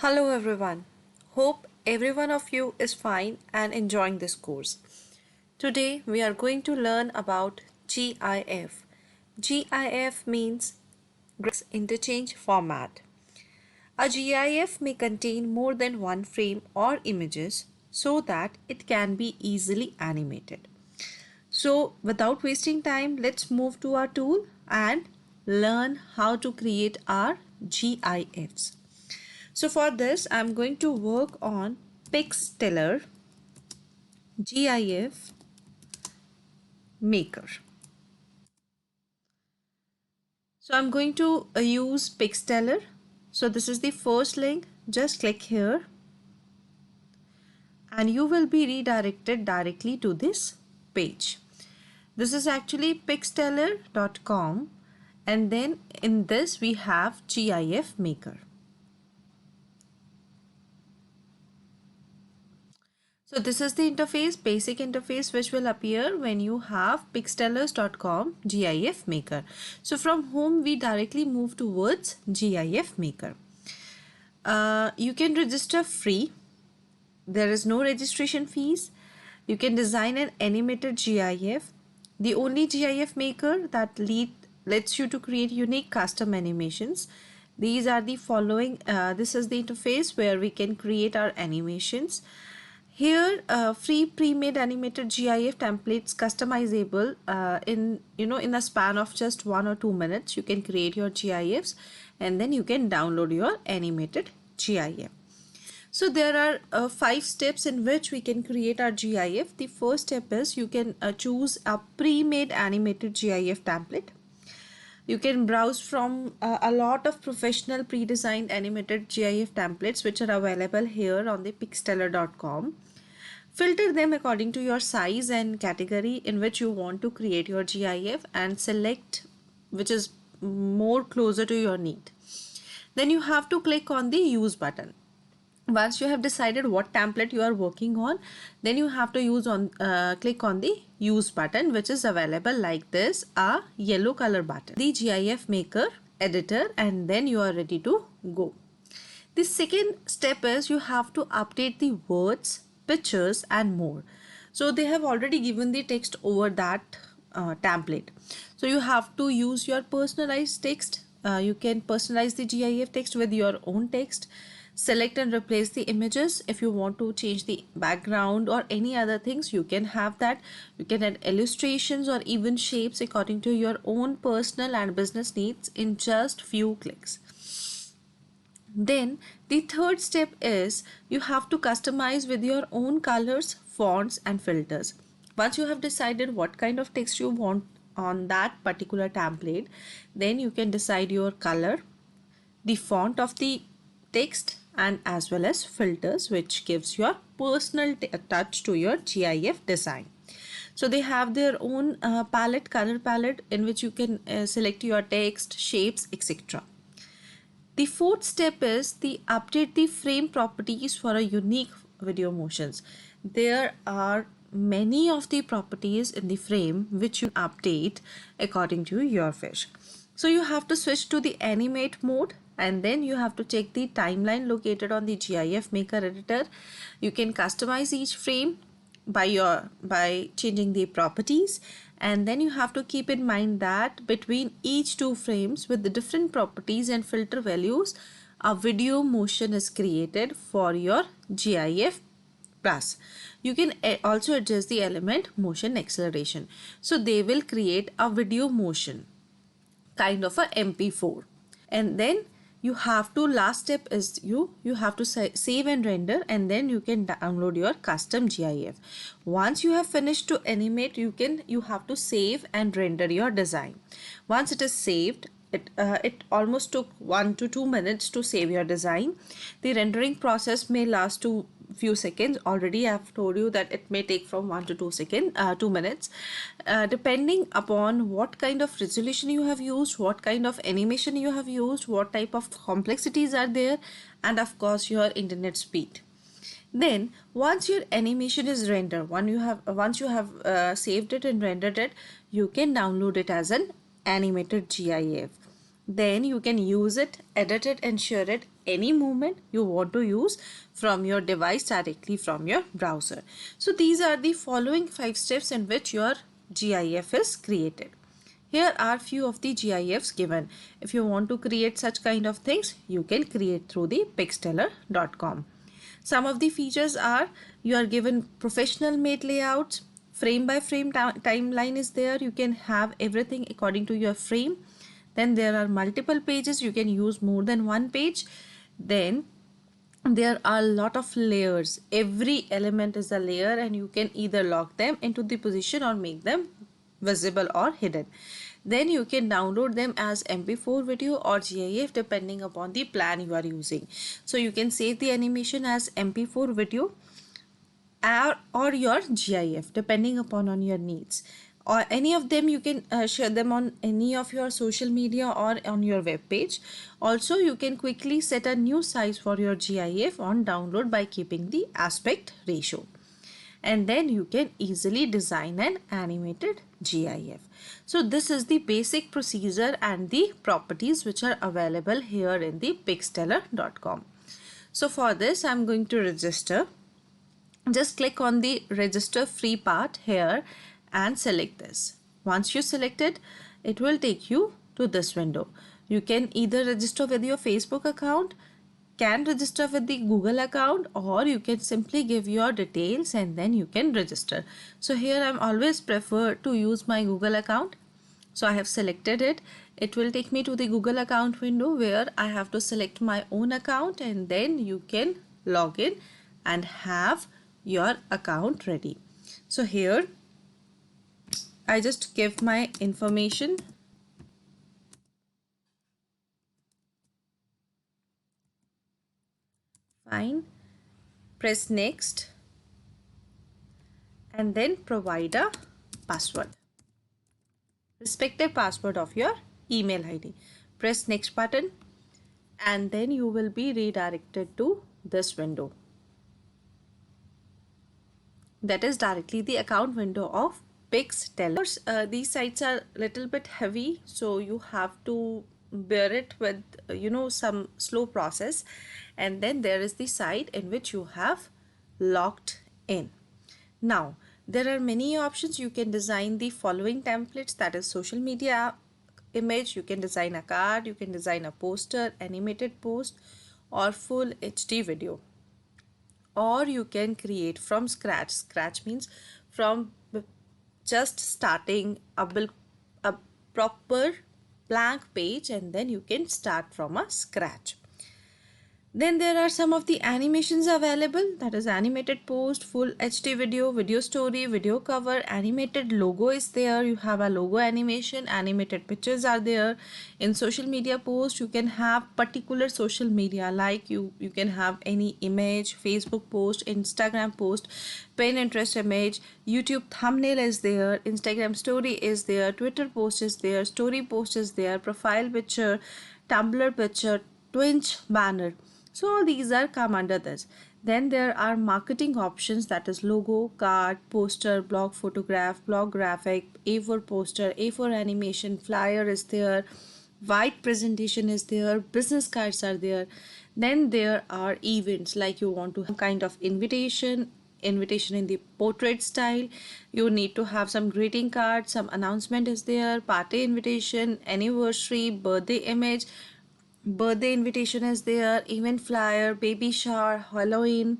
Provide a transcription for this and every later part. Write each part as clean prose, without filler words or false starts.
Hello everyone. Hope every one of you is fine and enjoying this course. Today we are going to learn about GIF. GIF means Graphics Interchange Format. A GIF may contain more than one frame or images so that it can be easily animated. So without wasting time, let's move to our tool and learn how to create our GIFs. So for this, I'm going to work on Pixteller GIF Maker. So I'm going to use Pixteller. So this is the first link. Just click here and you will be redirected directly to this page. This is actually pixteller.com, and then in this we have GIF Maker. So this is the interface, basic interface, which will appear when you have pixtellers.com GIF Maker. So from home we directly move towards GIF Maker. You can register free. There is no registration fees. You can design an animated GIF. The only GIF Maker that lets you to create unique custom animations. These are the following. This is the interface where we can create our animations. Here, free pre-made animated GIF templates customizable in a span of just 1 or 2 minutes. You can create your GIFs and then you can download your animated GIF. So there are 5 steps in which we can create our GIF. The first step is you can choose a pre-made animated GIF template. You can browse from a lot of professional pre-designed animated GIF templates which are available here on the pixteller.com. Filter them according to your size and category in which you want to create your GIF and select which is more closer to your need. Then you have to click on the use button. Once you have decided what template you are working on, then you have to click on the use button, which is available like this, a yellow color button, the GIF Maker editor, and then you are ready to go. The second step is you have to update the words, pictures and more. So they have already given the text over that template. So you have to use your personalized text. You can personalize the GIF text with your own text. Select and replace the images. If you want to change the background or any other things, you can have that. You can add illustrations or even shapes according to your own personal and business needs in just few clicks. Then the third step is you have to customize with your own colors, fonts and filters. Once you have decided what kind of text you want on that particular template, then you can decide your color, the font of the text and as well as filters, which gives your personal touch to your GIF design. So they have their own color palette in which you can select your text, shapes, etc. The fourth step is the update the frame properties for a unique video motions. There are many of the properties in the frame which you update according to your fish. So you have to switch to the animate mode and then you have to check the timeline located on the GIF Maker editor. You can customize each frame by changing the properties, and then you have to keep in mind that between each two frames with the different properties and filter values, a video motion is created for your GIF plus. You can also adjust the element motion acceleration. So they will create a video motion kind of a MP4, and then you have to last step is you have to save and render, and then you can download your custom GIF. Once you have finished to animate, you have to save and render your design. Once it is saved, it almost took 1 to 2 minutes to save your design. The rendering process may last to few seconds. Already I have told you that it may take from 1 to 2 minutes, depending upon what kind of resolution you have used, what kind of animation you have used, what type of complexities are there, and of course your internet speed. Then once your animation is rendered, once you have saved it and rendered it, you can download it as an animated GIF. Then you can use it, edit it and share it any moment you want to use from your device directly from your browser. So these are the following 5 steps in which your GIF is created. Here are few of the GIFs given. If you want to create such kind of things, you can create through the pixteller.com. Some of the features are you are given professional made layouts, frame by frame timeline is there. You can have everything according to your frame. Then there are multiple pages. You can use more than one page. Then there are a lot of layers. Every element is a layer and you can either lock them into the position or make them visible or hidden. Then you can download them as MP4 video or GIF depending upon the plan you are using. So you can save the animation as MP4 video or your GIF depending upon on your needs, or any of them you can share them on any of your social media or on your web page. Also you can quickly set a new size for your GIF on download by keeping the aspect ratio, and then you can easily design an animated GIF. So this is the basic procedure and the properties which are available here in the pixteller.com. So for this I'm going to register. Just click on the register free part here and select this. Once you select it, it will take you to this window. You can either register with your Facebook account, can register with the Google account, or you can simply give your details and then you can register. So here I'm always prefer to use my Google account. So I have selected it. It will take me to the Google account window where I have to select my own account, and then you can log in and have your account ready. So here I just give my information. Fine. Press next and then provide a password. Respective password of your email ID. Press next button and then you will be redirected to this window. That is directly the account window of Pixteller. These sites are little bit heavy, so you have to bear it with some slow process, and then there is the site in which you have logged in. Now there are many options. You can design the following templates, that is social media image, you can design a card, you can design a poster, animated post, or full HD video, or you can create from scratch. Scratch means from just starting a proper blank page, and then you can start from a scratch. Then there are some of the animations available, that is animated post, full HD video, video story, video cover, animated logo is there. You have a logo animation, animated pictures are there. In social media post, you can have particular social media, like you can have any image, Facebook post, Instagram post, Pinterest image, YouTube thumbnail is there, Instagram story is there, Twitter post is there, story post is there, profile picture, Tumblr picture, Twitch banner. So all these are come under this. Then there are marketing options, that is logo, card, poster, blog photograph, blog graphic, A4 poster, A4 animation, flyer is there, white presentation is there, business cards are there. Then there are events, like you want to have kind of invitation in the portrait style. You need to have some greeting card, some announcement is there, party invitation, anniversary, birthday image, birthday invitation is there, event flyer, baby shower, Halloween,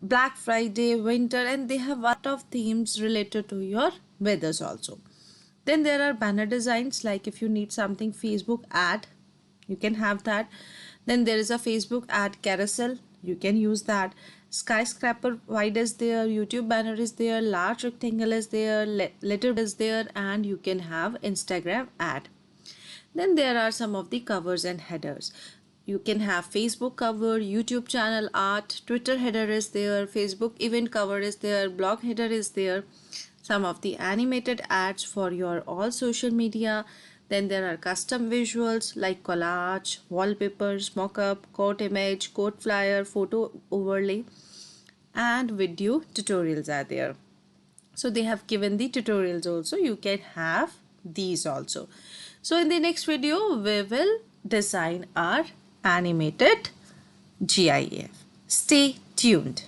Black Friday, winter, and they have a lot of themes related to your weathers also. Then there are banner designs, like if you need something Facebook ad, you can have that. Then there is a Facebook ad carousel, you can use that. Skyscraper wide is there, YouTube banner is there, large rectangle is there, letter is there, and you can have Instagram ad. Then there are some of the covers and headers. You can have Facebook cover, YouTube channel art, Twitter header is there, Facebook event cover is there, blog header is there, some of the animated ads for your all social media. Then there are custom visuals like collage, wallpapers, mockup, quote image, quote flyer, photo overlay, and video tutorials are there. So they have given the tutorials also, you can have these also. So in the next video, we will design our animated GIF. Stay tuned.